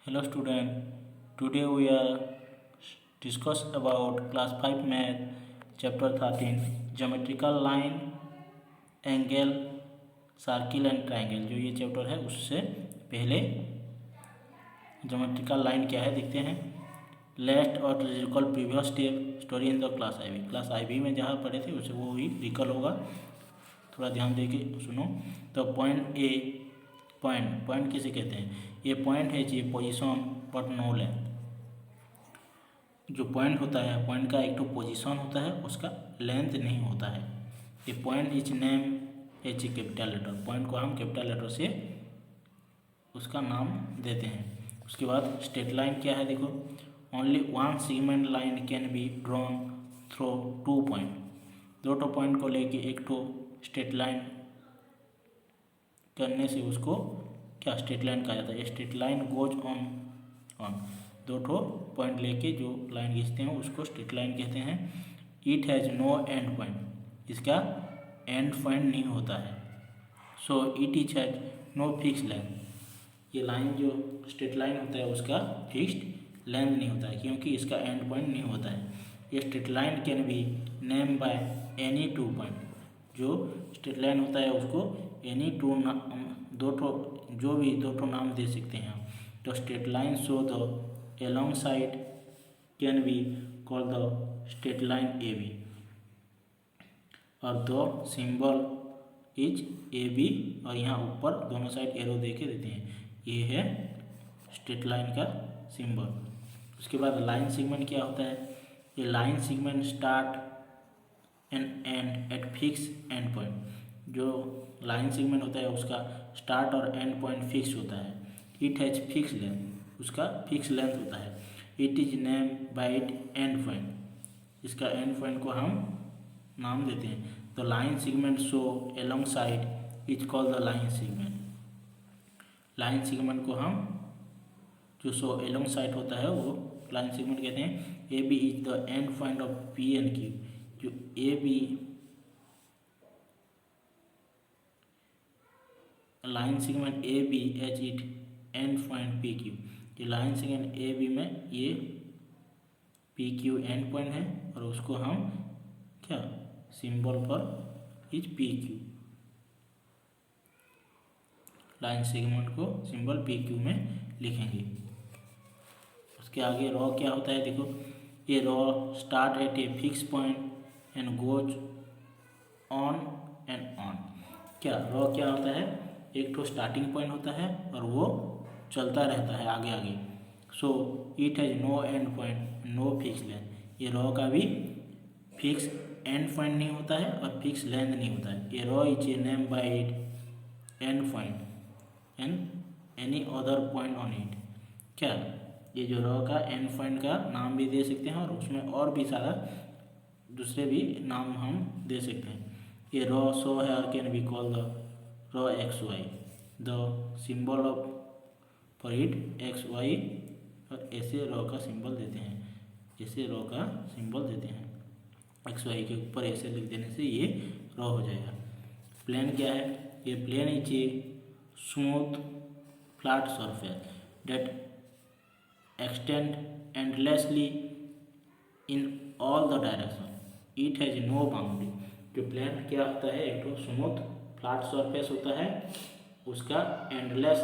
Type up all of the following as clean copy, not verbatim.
Hello student, today we are discuss about class 5 math chapter 13 geometrical line, angle, circle and triangle। जो ये chapter है उससे पहले geometrical line क्या है देखते हैं। लेस्ट और recall previous step story in the class I B में जहाँ पढ़े थे उसे वो ही रिकॉल होगा, थोड़ा ध्यान दे के सुनो। तो पॉइंट ए, पॉइंट किसे कहते हैं? ये पॉइंट है जी पोजीशन बट नो लेंथ। जो पॉइंट होता है, पॉइंट का एक तो पोजीशन होता है, उसका लेंथ नहीं होता है। ये point is name H capital letter, point को हम कैपिटल लेटर से उसका नाम देते हैं। उसके बाद स्ट्रेट लाइन क्या है देखो, only one segment line can be drawn through two point. दो टो पॉइंट को लेके एक तो स्ट्रेट लाइन करने से उसको क्या स्ट्रेट लाइन कहा जाता है। स्ट्रेट लाइन गोज ऑन दो ठो पॉइंट लेके जो लाइन खींचते हैं उसको स्ट्रेट लाइन कहते हैं। It has no end point, इसका एंड पॉइंट नहीं होता है। So it is has no fix length, ये लाइन जो स्ट्रेट लाइन होता है उसका फिक्स्ड लेंथ नहीं होता है क्योंकि इसका एंड पॉइंट नहीं होता है। ये straight line can be name by any two point, जो स्ट्रेट लाइन होता है उसको एनी टू जो भी दो ठो नाम दे सकते हैं। तो straight line show the along side can be call the straight line A B, और दो सिंबल इज ए बी, और यहाँ ऊपर दोनों साइड एरो दे के देते हैं। ये है स्ट्रेट लाइन का सिंबल। उसके बाद लाइन सेगमेंट क्या होता है? ये line segment start and and eight fix and point. जो लाइन सेगमेंट होता है उसका स्टार्ट और एंड पॉइंट फिक्स होता है। इट हैज फिक्स लेंथ, उसका फिक्स लेंथ होता है। It is name by it end point, इसका एंड पॉइंट को हम नाम देते हैं। तो line segment show along side is called the line segment. Line segment को हम जो शो एलोंग साइड होता है वो लाइन सेगमेंट कहते हैं। A B is the end point of P and Q. जो A B line segment A B each it end point P Q. ये लाइन सेगमेंट ए बी में ये P Q and point है, और उसको हम क्या सिंबल पर is P Q, line segment को सिंबल पी क्यू में लिखेंगे। उसके आगे रॉ क्या होता है देखो, ये raw start at a fix point and goes on and on. क्या रॉ क्या होता है? एक तो स्टार्टिंग पॉइंट होता है और वो चलता रहता है आगे आगे। So it has no end point, no fix length. ये रॉ का भी फिक्स एंड पॉइंट नहीं होता है और फिक्स लेंथ नहीं होता है। ये raw is a name by it end point and any other point on it. क्या ये जो रॉ का एंड पॉइंट का नाम भी दे सकते हैं, और उसमें और भी सारा दूसरे भी नाम हम दे सकते हैं। ये रॉ सो है और can be call the ray X Y, the symbol of for it X Y, और ऐसे रॉ का सिंबल देते हैं, ऐसे रॉ का सिंबल देते हैं। एक्स वाई के ऊपर ऐसे लिख देने से ये रॉ हो जाएगा। प्लेन क्या है? ये plane is a smooth flat surface that extend endlessly in all the direction. It has no boundary. जो प्लेन क्या होता है? एक तो स्मूथ फ्लैट सरफेस होता है, उसका एंडलेस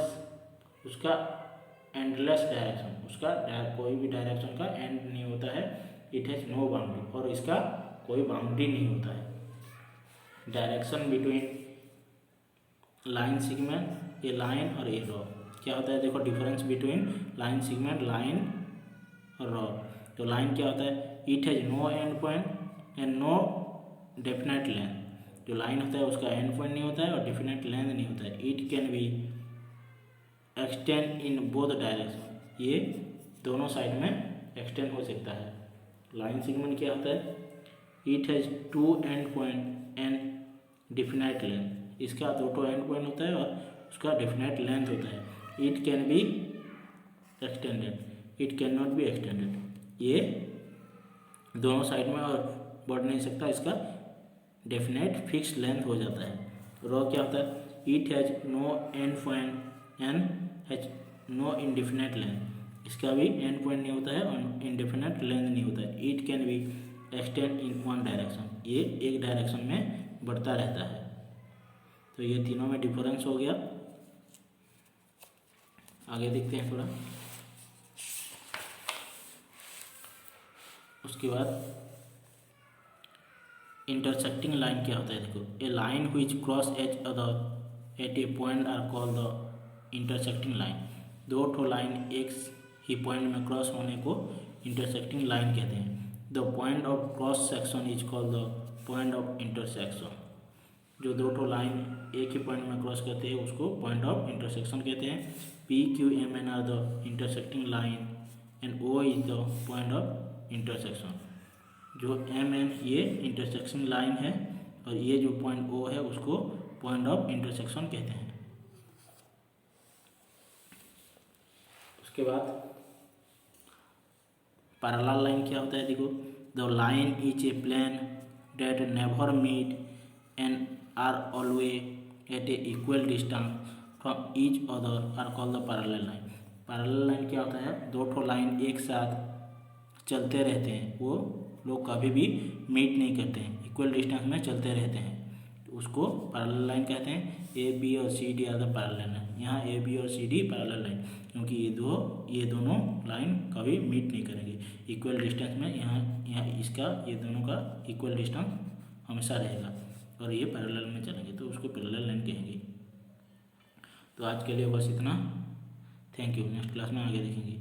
डायरेक्शन, उसका कोई भी डायरेक्शन का एंड नहीं होता है। इट हैज नो बाउंड्री, और इसका कोई बाउंड्री नहीं होता है। डायरेक्शन बिटवीन लाइन सेगमेंट, ये लाइन और ये रॉ क्या होता है देखो, difference between line segment, line और रॉ। तो लाइन क्या होता है? It has no end point and no definite length. जो लाइन होता है उसका एंड पॉइंट नहीं होता है और डेफिनेट लेंथ नहीं होता है। It can be extend in both direction, ये दोनों साइड में एक्सटेंड हो सकता है। लाइन सेगमेंट क्या होता है? It has two end point and definite length, इसका दो एंड पॉइंट होता है और उसका डेफिनेट लेंथ होता है। It can be extended, it can not be extended. ये दोनों साइड में और बढ़ नहीं सकता, इसका डेफिनेट फिक्स लेंथ हो जाता है। रॉ क्या होता है? It has no end point and has no indefinite length, इसका भी एंड पॉइंट नहीं होता है और इंडिफिनेट लेंथ नहीं होता है। It can be extend in one direction, ये एक डायरेक्शन में बढ़ता रहता है। तो ये तीनों में डिफरेंस हो गया। आगे देखते हैं थोड़ा। उसके बाद इंटरसेक्टिंग लाइन क्या होता है, देखो a line which cross each other at a point are called the intersecting line. दो ठो लाइन एक ही पॉइंट में क्रॉस होने को इंटरसेक्टिंग लाइन कहते हैं। The point of cross section is called the point of intersection. जो दो ठो लाइन एक ही पॉइंट में क्रॉस करते हैं उसको पॉइंट ऑफ इंटरसेक्शन कहते हैं। P Q M N are the intersecting line and O is the point of intersection. जो एम एन ये इंटरसेक्शन लाइन है और ये जो पॉइंट ओ है उसको पॉइंट ऑफ इंटरसेक्शन कहते हैं। उसके बाद पैरेलल लाइन क्या होता है, देखो the line is a plane that never meet and are always at a equal distance from each other are called the parallel line. Parallel line क्या होता है, दो ठो लाइन एक साथ चलते रहते हैं, वो लोग कभी भी मीट नहीं करते हैं, इक्वल डिस्टेंस में चलते रहते हैं, तो उसको पैरेलल लाइन कहते हैं। ए बी और C D are the parallel line. यहाँ ए बी और सी डी पैरेलल लाइन, क्योंकि ये दोनों लाइन कभी मीट नहीं करेंगे इक्वल डिस्टेंस में। यहाँ इसका ये दोनों का इक्वल डिस्टेंस हमेशा रहेगा और ये पैरेलल में चलेंगे, तो उसको पैरेलल लाइन कहेंगे। तो आज के लिए बस इतना। Thank you. नेक्स्ट क्लास में आगे देखेंगे।